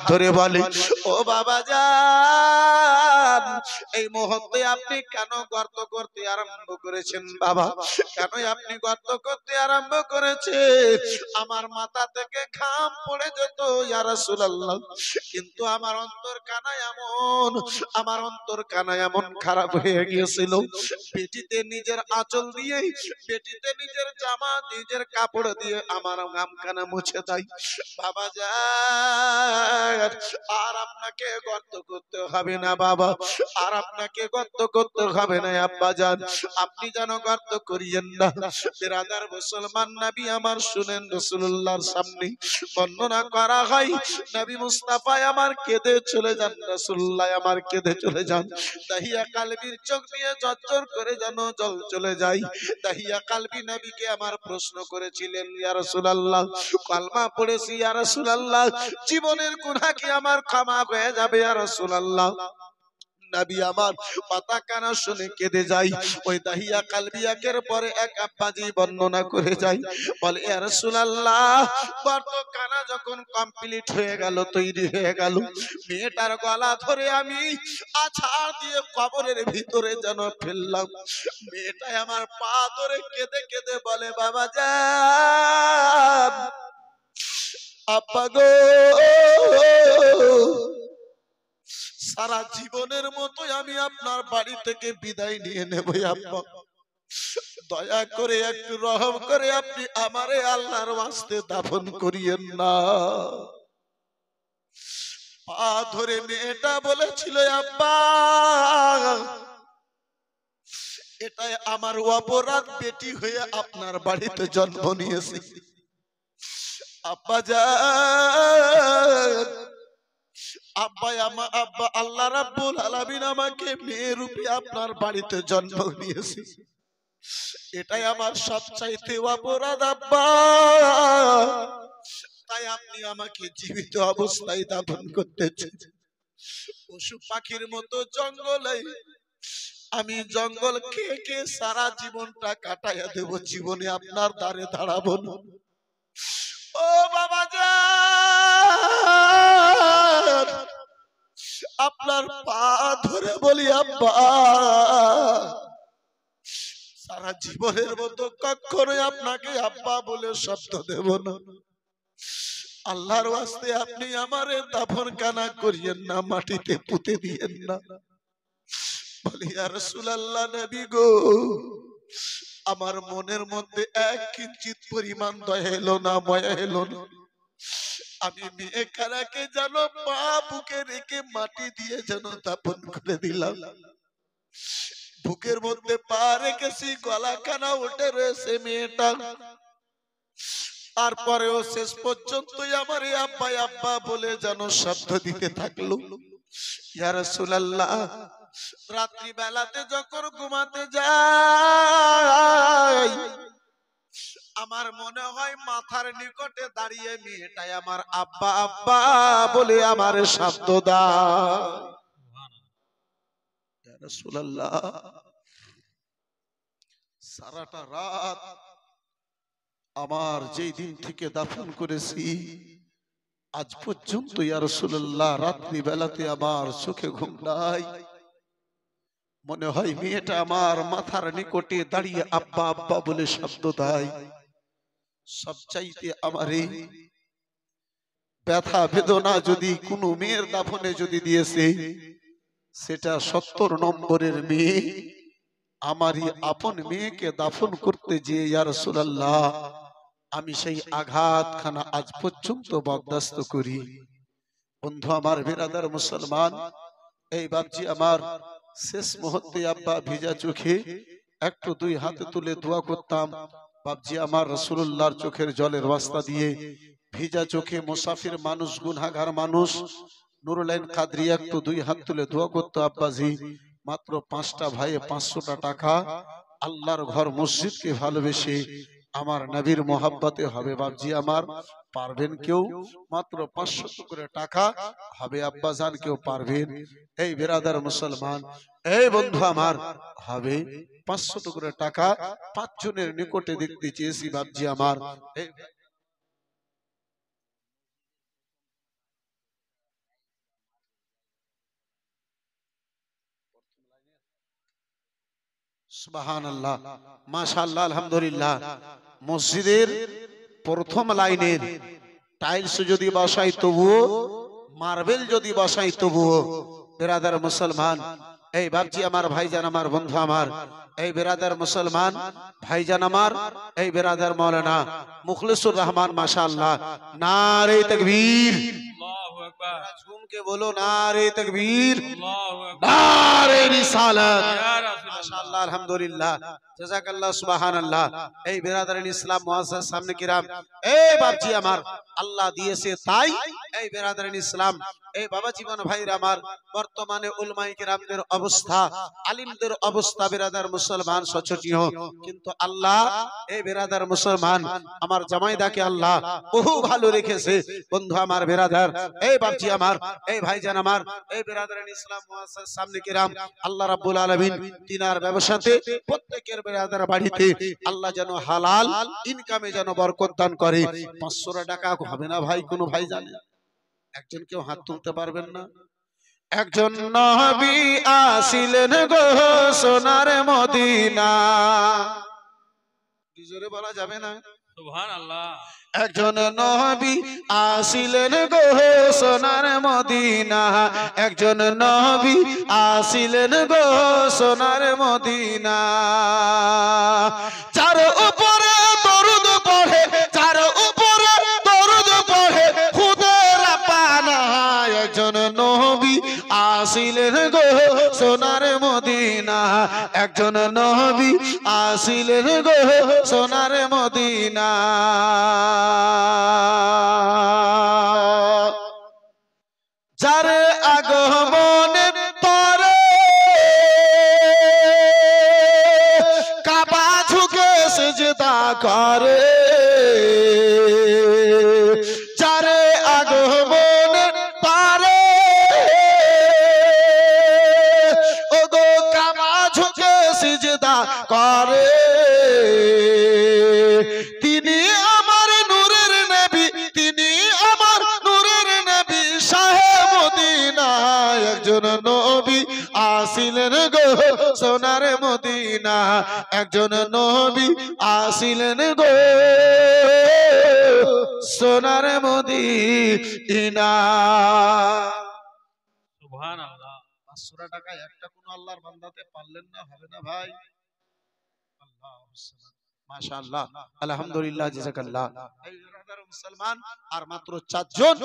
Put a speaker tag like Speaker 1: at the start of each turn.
Speaker 1: ধরে বলে, ও বাবা জান, এই মুহূর্তে আপনি কেন গর্ত করতে আরম্ভ করেছেন বাবা? কেন আপনি গর্ত করতে আরম্ভ করেছেন? আমার মাথা থেকে ঘাম পড়ে যেত ইয়া রাসূলুল্লাহ, কিন্তু আমার অন্তর কানা এমন খারাপ হয়ে গিয়েছিল, পেটিতে নিজের আঁচল দিয়ে, পেটিতে নিজের জামা, নিজের কাপড় দিয়ে আমার গাম কানা মুছে দেয়। বাবা যান, আর আপনাকে গর্ত করতে হবে না বাবা, আর আপনাকে গর্ত করতে হবে না আব্বা যান, আপনি যেন গর্ত করিয়েন না। বিরাদার মুসলমান, নবী আমার শুনেন, রাসূলুল্লাহর সামনে বর্ণনা করা হয়, নবী মুস্তাফা আমার কেঁদে চলে যান, রাসূলুল্লাহ আমার কেঁদে চলে যান। দাহিয়া কালবির চোখ দিয়ে ঝরঝর করে যেন জল চলে যায়। দাহিয়া কালবি নবীকে আমার প্রশ্ন করেছিলেন, ইয়া রাসূলুল্লাহ, কালমা পড়েছি ইয়া রাসূলুল্লাহ, জীবনের গুনাহ কি আমার ক্ষমা হয়ে যাবে ইয়া রাসূলুল্লাহ? নবী আমার পাতা কানা শুনে কেঁদে যাই। ওই দাহিয়া কালবিয়াকের পরে এক আব্বাজি বর্ণনা করে যাই, বলে ইয়া রাসূলুল্লাহ, গর্ত কানা যখন কমপ্লিট হয়ে গেল, তৈরি হয়ে গেল, মেয়েটার গলা ধরে আমি আছাড় দিয়ে কবরের ভিতরে যেন ফেললাম। মেয়েটা আমার পা ধরে কেঁদে কেঁদে বলে, বাবা যান, আব্বা গো, সারা জীবনের মতোই আমি আপনার বাড়ি থেকে বিদায় নিয়ে নেব আব্বা, দয়া করে একটু রহম করে আপনি আমারে আল্লাহর ওয়াস্তে দাফন করিয়েন না। পা ধরে মেয়েটা বলেছিল, আব্বা, এটাই আমার অপরাধ, বেটি হয়ে আপনার বাড়িতে জন্ম নিয়েছি। আব্বা যান, আব্বা আল্লাহ রাব্বুল আলামিন আমাকে মেয়ে রূপে আপনার বাড়িতে জন্ম দিয়েছে, এটাই আমার সবচাইতে অপরাধ আব্বা, তাই আপনি আমাকে জীবিত অবস্থায় দাফন করতেছেন। পশু পাখির মতো জঙ্গলে আমি জঙ্গল খেয়ে খেয়ে সারা জীবনটা কাটাইয়া দেব, জীবনে আপনার দ্বারে দাঁড়াবো না। ও বাবা যান, আপনার পা ধরে বলি আব্বা, সারা জীবনের মতো কখনোই আপনাকে আব্বা বলে শব্দ দেব না। আল্লাহর ওয়াস্তে আপনি আমারে দাফন কানা করিয়েন না, মাটিতে পুঁতে দিয়েন না। বলি ইয়া রাসূলুল্লাহ, নবী গো, আমার মনের মধ্যে এক কিঞ্চিত পরিমাণ দয়া এলো না, মায়া এলো না। আমি মেয়ে কানাকে যেন পা বুকে রেখে মাটি দিয়ে যেন দাফন করে দিলাম। বুকের মধ্যে পা রেখেছি, গলা কানা উঠে রয়েছে মেয়েটা, তারপরেও শেষ পর্যন্ত আমার আব্বা আব্বা বলে যেন শব্দ দিতে থাকলো। ইয়া রাসূলুল্লাহ, রাত্রি বেলাতে যখন ঘুমাতে যাই, আমার মনে হয় মাথার নিকটে দাঁড়িয়ে মেয়েটাই আমার আব্বা আব্বা বলে আমার শব্দ দেয়। ইয়া রাসূলুল্লাহ, সারাটা রাত আমার যেই দিন থেকে দাফন করেছি আজ পর্যন্ত ইয়া রাসূলুল্লাহ, রাত্রি বেলাতে আমার চোখে ঘুম নাই। মনে হয় মেয়েটা আমার মাথার নিকটে দাঁড়িয়ে আব্বা আব্বা বলে শব্দ দেয়। সবচাইতে আমার এই ব্যথা বেদনা যদি কোনো মেয়ের দাফনে যদি দিয়েছে, সেটা 70 নম্বরের মেয়ে, আমারই আপন মেয়েকে দাফন করতে যে ইয়া রাসূলুল্লাহ আমি সেই আঘাতখানা আজ পর্যন্ত বরদাস্ত করি। বন্ধু আমার, বিরাদার মুসলমান, এই বাপজি আমার শেষ মুহূর্তে আব্বা ভিজা চোখে একটু দুই হাতে তুলে দোয়া করতাম। বাপজি আমার রাসূলুল্লাহর চোখের জলের রাস্তা দিয়ে ভিজা চোখে মুসাফির মানুষ, গুনাহগার মানুষ, নুরুল আইন কাদরি একটু দুই হাত তুলে দোয়া করতো। আব্বাজি মাত্র 5টা ভাইয়ে 500টা টাকা, আল্লাহর ঘর মসজিদকে ভালোবেসে আমার নবীর মোহাব্বতে হবে। বাপজি আমার পারবেন কেউ? মাত্র 500 করে টাকা হবে আব্বাজান, কেউ পারবেন? এই বিরাদার মুসলমান, এই বন্ধু আমার, হবে 500 করে টাকা 5 জনের নিকটে দেখতে চেয়েছি বাপজি আমার। সুবহানাল্লাহ, মাশাআল্লাহ, আলহামদুলিল্লাহ। মসজিদের প্রথম লাইনের টাইলস যদি বসাই তবুও, মার্বেল যদি বসাই তবুও, বেরাদার মুসলমান, এই বাপজি আমার, ভাইজান আমার, বন্ধু আমার, এই বেরাদার মুসলমান ভাইজান আমার, এই বেরাদার মাওলানা মুখলিসুর রহমান, মাশাআল্লাহ, নারে তাকবীর,
Speaker 2: আল্লাহু আকবার,
Speaker 1: ঝুমকে বলো নারে তাকবীর,
Speaker 2: আল্লাহু আকবার,
Speaker 1: নারে রিসালাত,
Speaker 2: ইয়া রাসূলুল্লাহ,
Speaker 1: মাশাআল্লাহ, আলহামদুলিল্লাহ, জাযাকাল্লাহ, সুবহানাল্লাহ। এই বেরাদারিন ইসলাম মুআজ্জাজ সামনে কিরাম, এই বাপজি আমার, আল্লাহ দিয়েছে তাই, এই বেরাদারিন ইসলাম, এই বাবা জীবন ভাইরা আমার, বর্তমানে উলামায়ে কিরামদের অবস্থা, আলিমদের অবস্থা বেরাদার মুসলমান শোচনীয়, কিন্তু আল্লাহ এই বেরাদার মুসলমান আমার জামাইদাকে আল্লাহ বহু ভালো রেখেছে। বন্ধু আমার, বেরাদার, এই বাপজি আমার, এই ভাইজান আমার, এই বেরাদারিন ইসলাম মুআজ্জাজ সামনে কিরাম, আল্লাহ রাব্বুল আলামিন তিনার ব্যবসাতে, প্রত্যেকের বেরাদার বাড়িতে আল্লাহ যেন হালাল ইনকামে যেন বরকত দান করে। 500 টাকা হবে না ভাই? কোন ভাই জানে? একজন কেউ হাত তুলতে পারবেন না? একজন নবী আসিলেন গো সোনার মদিনা, জোরে বলা যাবে না?
Speaker 2: সুবহানাল্লাহ,
Speaker 1: একজন নবী আসিলেন গো সোনার মদিনা, একজন নবী আসিলেন গো সোনার মদিনা, যার উপরে দরুদ পড়ে, যার উপরে দরুদ পড়ে খুদের পানা, একজন নবী আসিলেন গো সোনার মদিনা, একজন নবী আসিলেন গো সোনার মদিনা, যার আগমনের পরে কাবা ঝুঁকে সিজদা করে, যার আগমনের পরে ওগো কাবা ঝুঁকে সিজদা করে, তিনি আমার নূরের নবী, তিনি আমার নূরের নবী শাহে মদিনা, একজন নবী আসিলেন গো সোনার মদিনা, একজন নবী আসিলেন গো সোনার মদিনা।
Speaker 2: সুবহানাল্লাহ।
Speaker 1: 500 টাকা একটা কোন আল্লাহর বান্দাতে পারলেন না, হবে না ভাই? মাশাআল্লাহ, আলহামদুলিল্লাহ, জাযাকাল্লাহ। এই মুসলমান আর মাত্র 4 জন